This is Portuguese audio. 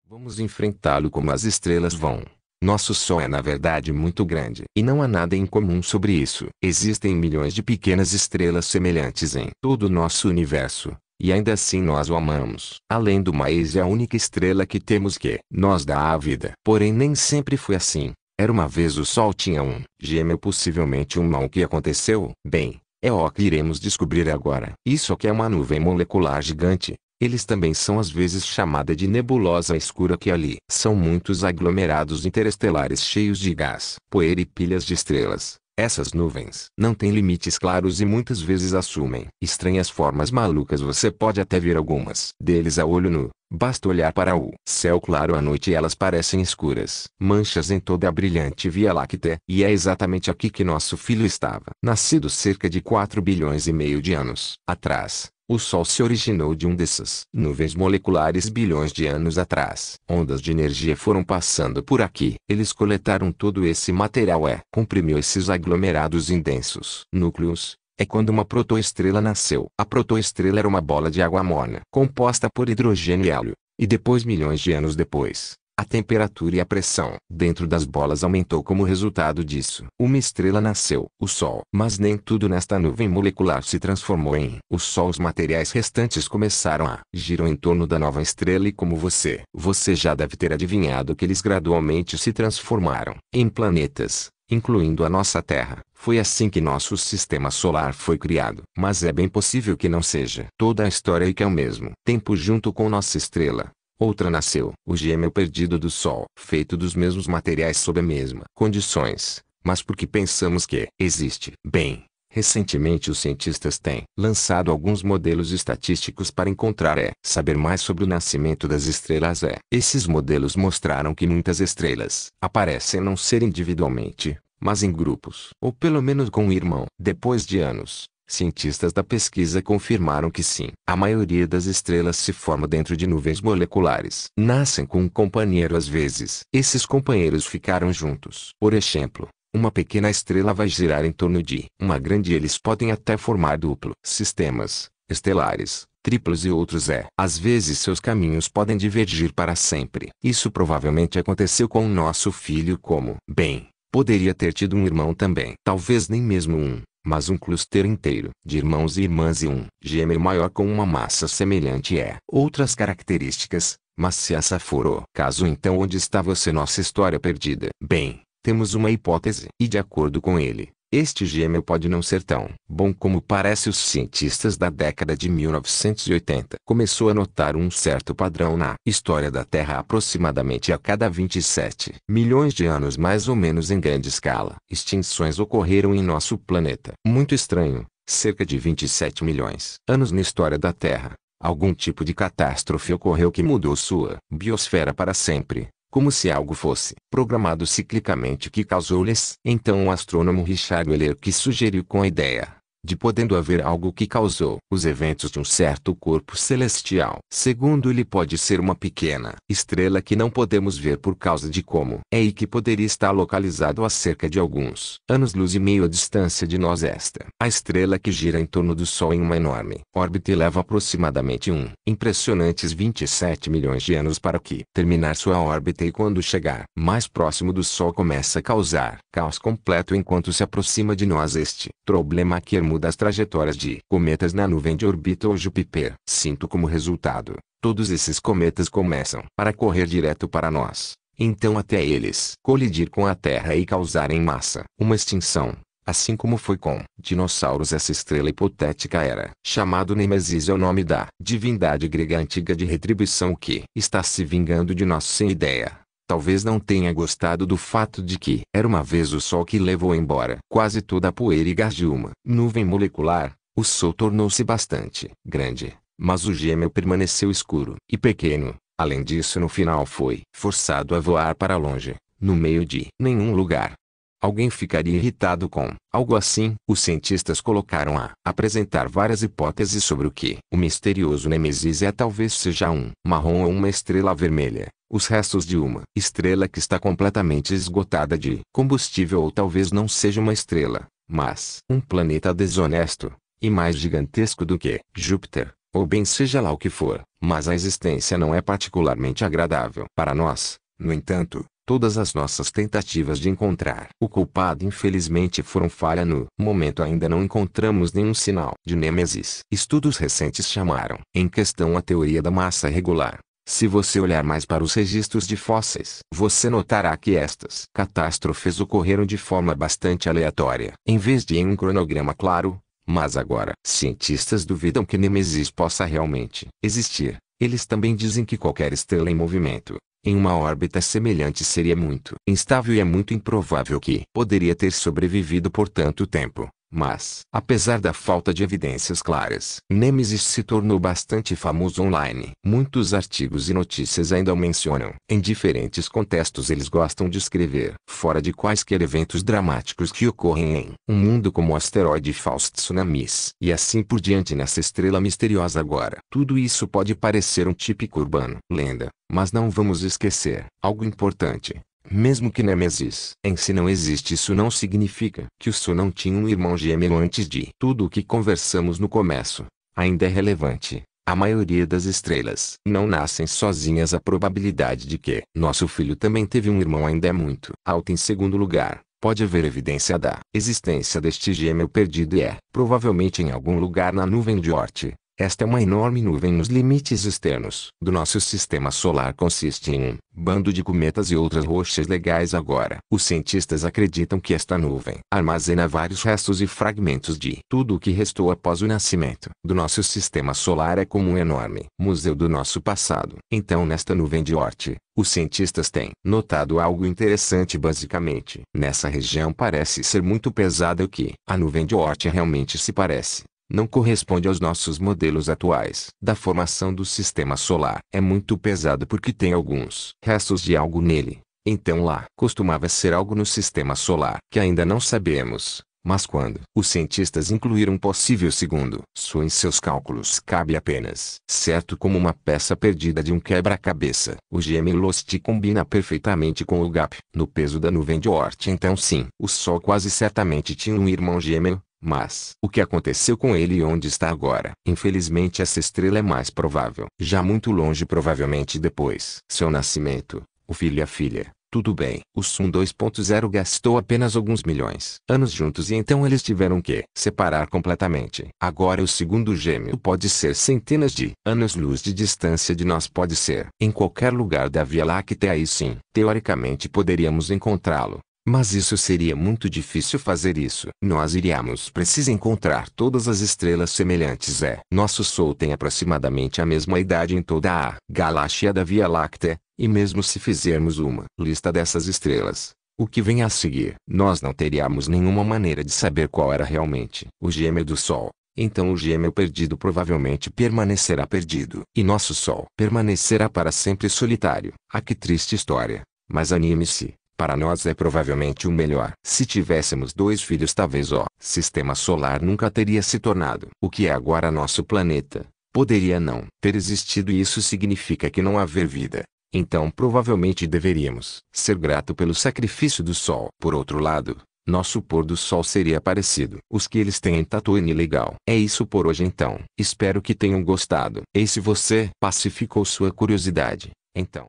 Vamos enfrentá-lo como as estrelas vão. Nosso Sol é na verdade muito grande. E não há nada incomum sobre isso. Existem milhões de pequenas estrelas semelhantes em todo o nosso universo. E ainda assim nós o amamos. Além do mais, é a única estrela que temos que nos dá a vida. Porém nem sempre foi assim. Era uma vez o Sol tinha um gêmeo, possivelmente um mal. O que aconteceu? Bem, é o que iremos descobrir agora. Isso aqui é uma nuvem molecular gigante. Eles também são às vezes chamada de nebulosa escura, que ali são muitos aglomerados interestelares cheios de gás, poeira e pilhas de estrelas. Essas nuvens não têm limites claros e muitas vezes assumem estranhas formas malucas. Você pode até ver algumas deles a olho nu. Basta olhar para o céu claro à noite e elas parecem escuras manchas em toda a brilhante Via Láctea. E é exatamente aqui que nosso filho estava. Nascido cerca de 4 bilhões e meio de anos atrás, o Sol se originou de dessas nuvens moleculares bilhões de anos atrás. Ondas de energia foram passando por aqui. Eles coletaram todo esse material comprimiu esses aglomerados em densos núcleos. É quando uma protoestrela nasceu. A protoestrela era uma bola de água morna, composta por hidrogênio e hélio. E depois, milhões de anos depois, a temperatura e a pressão dentro das bolas aumentou como resultado disso. Uma estrela nasceu, o Sol. Mas nem tudo nesta nuvem molecular se transformou em o Sol. Os materiais restantes começaram a girar em torno da nova estrela e, como você já deve ter adivinhado, que eles gradualmente se transformaram em planetas, incluindo a nossa Terra. Foi assim que nosso sistema solar foi criado. Mas é bem possível que não seja toda a história e que ao mesmo tempo, junto com nossa estrela, outra nasceu, o gêmeo perdido do Sol, feito dos mesmos materiais sob as mesmas condições. Mas por que pensamos que existe? Bem, recentemente os cientistas têm lançado alguns modelos estatísticos para saber mais sobre o nascimento das estrelas. Esses modelos mostraram que muitas estrelas aparecem não ser individualmente, mas em grupos, ou pelo menos com um irmão. Depois de anos, cientistas da pesquisa confirmaram que sim, a maioria das estrelas se forma dentro de nuvens moleculares. Nascem com um companheiro às vezes. Esses companheiros ficaram juntos. Por exemplo, uma pequena estrela vai girar em torno de uma grande e eles podem até formar duplo sistemas estelares, triplos e outros. Às vezes seus caminhos podem divergir para sempre. Isso provavelmente aconteceu com o nosso filho, bem, poderia ter tido um irmão também. Talvez nem mesmo um, mas um cluster inteiro de irmãos e irmãs e um gêmeo maior com uma massa semelhante. Outras características. Mas se essa for o caso, então onde está você, nossa história perdida? Bem, temos uma hipótese. E de acordo com ele, este gêmeo pode não ser tão bom como parece. Os cientistas da década de 1980 começou a notar um certo padrão na história da Terra. Aproximadamente a cada 27 milhões de anos, mais ou menos em grande escala, extinções ocorreram em nosso planeta. Muito estranho, cerca de 27 milhões anos na história da Terra. Algum tipo de catástrofe ocorreu que mudou sua biosfera para sempre. Como se algo fosse programado ciclicamente que causou-lhes. Então o astrônomo Richard Wheeler sugeriu com a ideia de podendo haver algo que causou os eventos de um certo corpo celestial. Segundo ele, pode ser uma pequena estrela que não podemos ver por causa de como e que poderia estar localizado a cerca de alguns anos-luz e meio a distância de nós. A estrela que gira em torno do Sol em uma enorme órbita e leva aproximadamente impressionantes 27 milhões de anos para terminar sua órbita, e quando chegar mais próximo do Sol começa a causar caos completo enquanto se aproxima de nós. Este problema aqui muda as trajetórias de cometas na nuvem de Orbita ou Júpiter. Sinto como resultado, todos esses cometas começam a correr direto para nós. Então até eles colidir com a Terra e causarem massa, uma extinção. Assim como foi com dinossauros. Essa estrela hipotética era chamado Nêmesis, é o nome da divindade grega antiga de retribuição que está se vingando de nós sem ideia. Talvez não tenha gostado do fato de que era uma vez o Sol que levou embora quase toda a poeira e gás de uma nuvem molecular. O Sol tornou-se bastante grande, mas o gêmeo permaneceu escuro e pequeno. Além disso, no final foi forçado a voar para longe, no meio de nenhum lugar. Alguém ficaria irritado com algo assim? Os cientistas colocaram a apresentar várias hipóteses sobre o que o misterioso Nêmesis talvez seja um marrom ou uma estrela vermelha, os restos de uma estrela que está completamente esgotada de combustível, ou talvez não seja uma estrela, mas um planeta desonesto, e mais gigantesco do que Júpiter, ou bem seja lá o que for. Mas a existência não é particularmente agradável para nós. No entanto, todas as nossas tentativas de encontrar o culpado infelizmente foram falha. No momento ainda não encontramos nenhum sinal de nêmesis. Estudos recentes chamaram em questão a teoria da massa regular. Se você olhar mais para os registros de fósseis, você notará que estas catástrofes ocorreram de forma bastante aleatória, em vez de em um cronograma claro. Mas agora, cientistas duvidam que Nêmesis possa realmente existir. Eles também dizem que qualquer estrela em movimento, em uma órbita semelhante, seria muito instável e é muito improvável que poderia ter sobrevivido por tanto tempo. Mas, apesar da falta de evidências claras, Nêmesis se tornou bastante famoso online. Muitos artigos e notícias ainda o mencionam. Em diferentes contextos eles gostam de escrever, fora de quaisquer eventos dramáticos que ocorrem em um mundo como o asteroide Faust, tsunamis, e assim por diante nessa estrela misteriosa agora. Tudo isso pode parecer um típico urbano lenda, mas não vamos esquecer algo importante. Mesmo que Nêmesis em si não existe, isso não significa que o Sol não tinha um irmão gêmeo antes de. Tudo o que conversamos no começo ainda é relevante. A maioria das estrelas não nascem sozinhas. A probabilidade de que nosso filho também teve um irmão ainda é muito alta. Em segundo lugar, pode haver evidência da existência deste gêmeo perdido e é provavelmente em algum lugar na nuvem de Oort. Esta é uma enorme nuvem nos limites externos do nosso sistema solar. Consiste em um bando de cometas e outras rochas legais. Agora, os cientistas acreditam que esta nuvem armazena vários restos e fragmentos de tudo o que restou após o nascimento do nosso sistema solar. É como um enorme museu do nosso passado. Então, nesta nuvem de Oort, os cientistas têm notado algo interessante. Basicamente, nessa região parece ser muito pesada. O que a nuvem de Oort realmente se parece não corresponde aos nossos modelos atuais da formação do sistema solar. É muito pesado porque tem alguns restos de algo nele. Então lá costumava ser algo no sistema solar que ainda não sabemos. Mas quando os cientistas incluíram um possível segundo Sol em seus cálculos, cabe apenas certo como uma peça perdida de um quebra-cabeça. O gêmeo Lost combina perfeitamente com o gap no peso da nuvem de Oort. Então sim, o Sol quase certamente tinha um irmão gêmeo. Mas, o que aconteceu com ele e onde está agora? Infelizmente essa estrela é mais provável. Já muito longe, provavelmente depois seu nascimento, o filho e a filha. Tudo bem, o Sun 2.0 gastou apenas alguns milhões anos juntos e então eles tiveram que separar completamente. Agora o segundo gêmeo pode ser centenas de anos-luz de distância de nós, pode ser em qualquer lugar da Via Láctea. Aí sim, teoricamente poderíamos encontrá-lo. Mas isso seria muito difícil fazer isso. Nós iríamos precisar encontrar todas as estrelas semelhantes. Nosso Sol tem aproximadamente a mesma idade em toda a galáxia da Via Láctea, e mesmo se fizermos uma lista dessas estrelas, o que vem a seguir, nós não teríamos nenhuma maneira de saber qual era realmente o gêmeo do Sol. Então o gêmeo perdido provavelmente permanecerá perdido, e nosso Sol permanecerá para sempre solitário. Ah, que triste história. Mas anime-se. Para nós é provavelmente o melhor. Se tivéssemos dois filhos, talvez o sistema solar nunca teria se tornado o que é agora nosso planeta. Poderia não ter existido e isso significa que não haver vida. Então provavelmente deveríamos ser grato pelo sacrifício do Sol. Por outro lado, nosso pôr do Sol seria parecido. Os que eles têm em Tatooine. Legal. É isso por hoje então. Espero que tenham gostado. E se você pacificou sua curiosidade, então